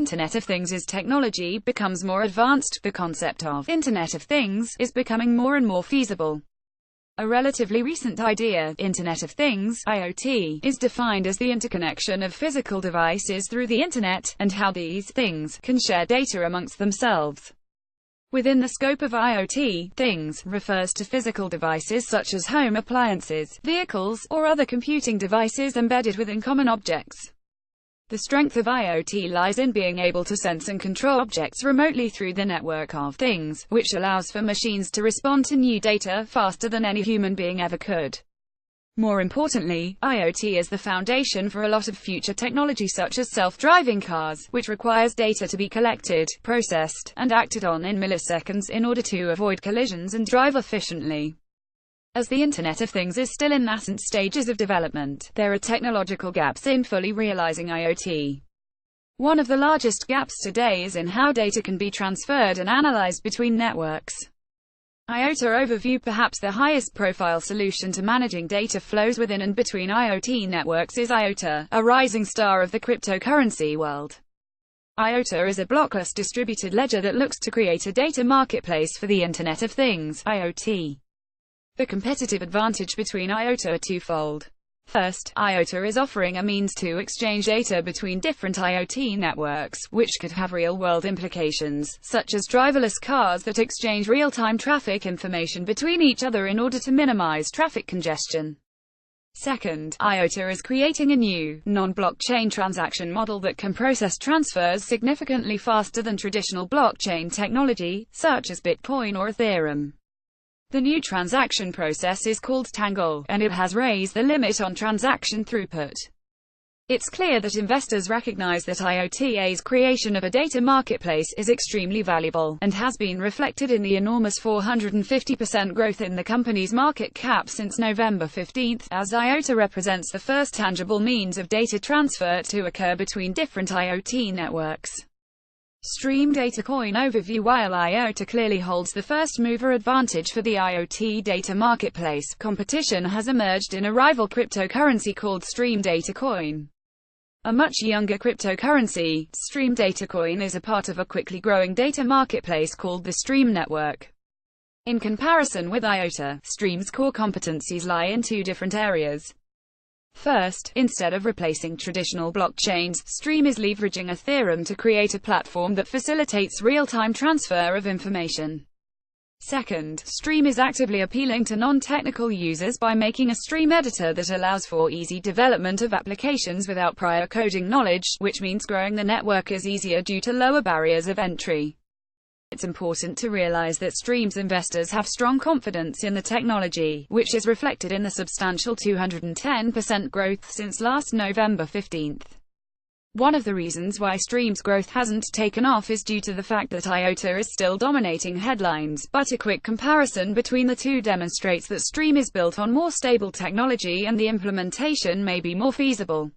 Internet of Things as technology becomes more advanced, the concept of Internet of Things is becoming more and more feasible. A relatively recent idea, Internet of Things (IoT), is defined as the interconnection of physical devices through the Internet, and how these things can share data amongst themselves. Within the scope of IoT, things refers to physical devices such as home appliances, vehicles, or other computing devices embedded within common objects. The strength of IoT lies in being able to sense and control objects remotely through the network of things, which allows for machines to respond to new data faster than any human being ever could. More importantly, IoT is the foundation for a lot of future technology such as self-driving cars, which requires data to be collected, processed, and acted on in milliseconds in order to avoid collisions and drive efficiently. As the Internet of Things is still in nascent stages of development, there are technological gaps in fully realizing IoT. One of the largest gaps today is in how data can be transferred and analyzed between networks. IOTA Overview. Perhaps the highest profile solution to managing data flows within and between IoT networks is IOTA, a rising star of the cryptocurrency world. IOTA is a blockless distributed ledger that looks to create a data marketplace for the Internet of Things, IoT. The competitive advantage between IOTA are twofold. First, IOTA is offering a means to exchange data between different IoT networks, which could have real-world implications, such as driverless cars that exchange real-time traffic information between each other in order to minimize traffic congestion. Second, IOTA is creating a new, non-blockchain transaction model that can process transfers significantly faster than traditional blockchain technology, such as Bitcoin or Ethereum. The new transaction process is called Tangle, and it has raised the limit on transaction throughput. It's clear that investors recognize that IOTA's creation of a data marketplace is extremely valuable, and has been reflected in the enormous 450% growth in the company's market cap since November 15, as IOTA represents the first tangible means of data transfer to occur between different IoT networks. Stream Data Coin Overview. While IOTA clearly holds the first-mover advantage for the IoT data marketplace, competition has emerged in a rival cryptocurrency called Stream Data Coin. A much younger cryptocurrency, Stream Data Coin is a part of a quickly growing data marketplace called the Stream Network. In comparison with IOTA, Stream's core competencies lie in two different areas. First, instead of replacing traditional blockchains, Stream is leveraging Ethereum to create a platform that facilitates real-time transfer of information. Second, Stream is actively appealing to non-technical users by making a Stream editor that allows for easy development of applications without prior coding knowledge, which means growing the network is easier due to lower barriers of entry. It's important to realize that Stream's investors have strong confidence in the technology, which is reflected in the substantial 210% growth since last November 15. One of the reasons why Stream's growth hasn't taken off is due to the fact that IOTA is still dominating headlines, but a quick comparison between the two demonstrates that Stream is built on more stable technology and the implementation may be more feasible.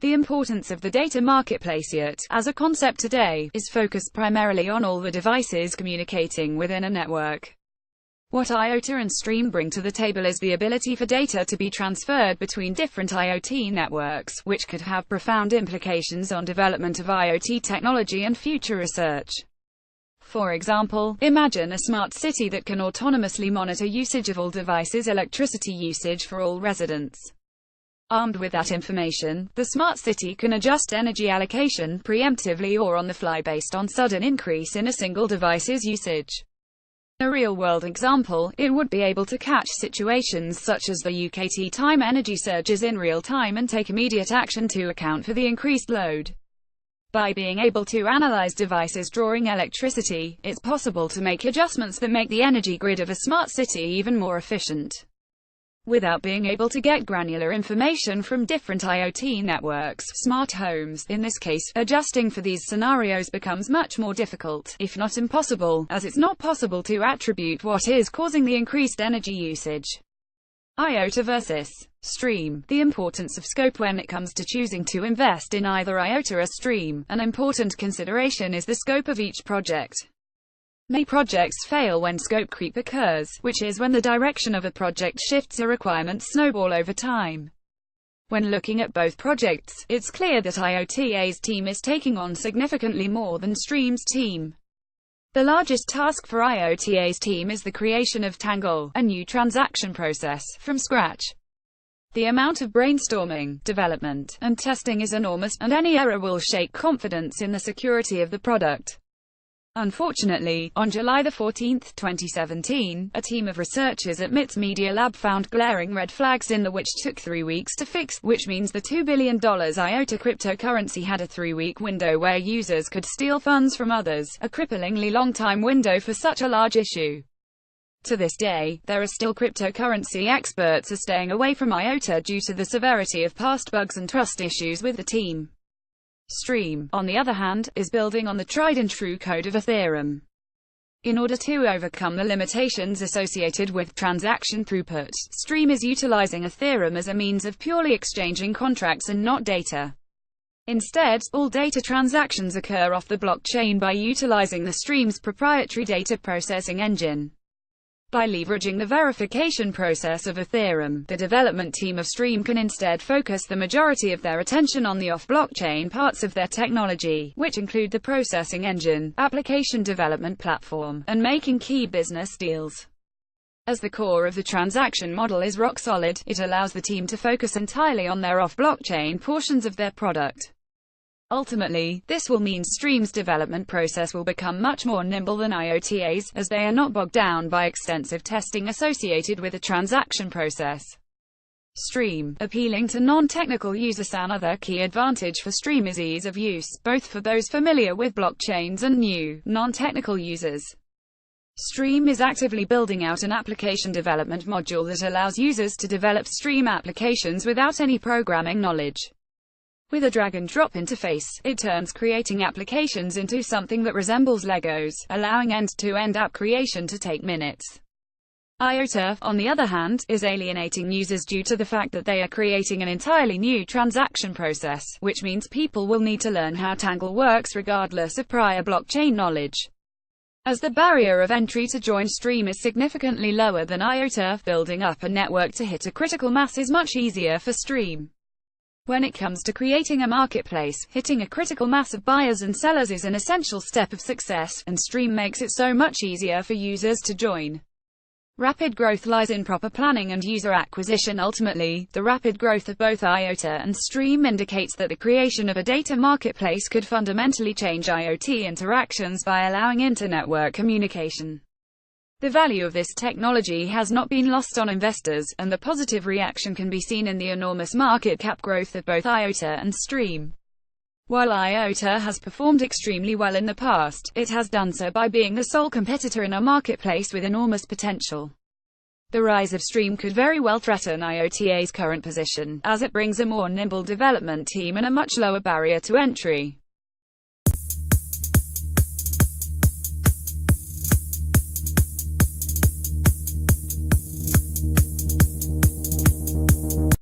The importance of the data marketplace yet, as a concept today, is focused primarily on all the devices communicating within a network. What IOTA and Stream bring to the table is the ability for data to be transferred between different IoT networks, which could have profound implications on development of IoT technology and future research. For example, imagine a smart city that can autonomously monitor usage of all devices, electricity usage for all residents. Armed with that information, the smart city can adjust energy allocation preemptively or on the fly based on sudden increase in a single device's usage. In a real-world example, it would be able to catch situations such as the UKT time energy surges in real time and take immediate action to account for the increased load. By being able to analyze devices drawing electricity, it's possible to make adjustments that make the energy grid of a smart city even more efficient. Without being able to get granular information from different IoT networks, smart homes, in this case, adjusting for these scenarios becomes much more difficult, if not impossible, as it's not possible to attribute what is causing the increased energy usage. IOTA versus Stream. The importance of scope when it comes to choosing to invest in either IOTA or Stream. An important consideration is the scope of each project. Many projects fail when scope creep occurs, which is when the direction of a project shifts, a requirement snowball over time. When looking at both projects, it's clear that IoTA's team is taking on significantly more than Stream's team. The largest task for IoTA's team is the creation of Tangle, a new transaction process, from scratch. The amount of brainstorming, development, and testing is enormous, and any error will shake confidence in the security of the product. Unfortunately, on July 14, 2017, a team of researchers at MIT's Media Lab found glaring red flags in the which took 3 weeks to fix, which means the $2 billion IOTA cryptocurrency had a 3-week window where users could steal funds from others, a cripplingly long time window for such a large issue. To this day, there are still cryptocurrency experts are staying away from IOTA due to the severity of past bugs and trust issues with the team. Stream, on the other hand, is building on the tried-and-true code of Ethereum. In order to overcome the limitations associated with transaction throughput, Stream is utilizing Ethereum as a means of purely exchanging contracts and not data. Instead, all data transactions occur off the blockchain by utilizing the Stream's proprietary data processing engine. By leveraging the verification process of Ethereum, the development team of Stream can instead focus the majority of their attention on the off-blockchain parts of their technology, which include the processing engine, application development platform, and making key business deals. As the core of the transaction model is rock solid, it allows the team to focus entirely on their off-blockchain portions of their product. Ultimately, this will mean Stream's development process will become much more nimble than IoTA's, as they are not bogged down by extensive testing associated with the transaction process. Stream, appealing to non-technical users. Another key advantage for Stream is ease of use, both for those familiar with blockchains and new, non-technical users. Stream is actively building out an application development module that allows users to develop Stream applications without any programming knowledge. With a drag-and-drop interface, it turns creating applications into something that resembles Legos, allowing end-to-end app creation to take minutes. IOTA, on the other hand, is alienating users due to the fact that they are creating an entirely new transaction process, which means people will need to learn how Tangle works regardless of prior blockchain knowledge. As the barrier of entry to join Stream is significantly lower than IOTA, building up a network to hit a critical mass is much easier for Stream. When it comes to creating a marketplace, hitting a critical mass of buyers and sellers is an essential step of success, and Stream makes it so much easier for users to join. Rapid growth lies in proper planning and user acquisition. Ultimately, the rapid growth of both IOTA and Stream indicates that the creation of a data marketplace could fundamentally change IoT interactions by allowing inter-network communication. The value of this technology has not been lost on investors, and the positive reaction can be seen in the enormous market cap growth of both IOTA and Stream. While IOTA has performed extremely well in the past, it has done so by being the sole competitor in a marketplace with enormous potential. The rise of Stream could very well threaten IOTA's current position, as it brings a more nimble development team and a much lower barrier to entry.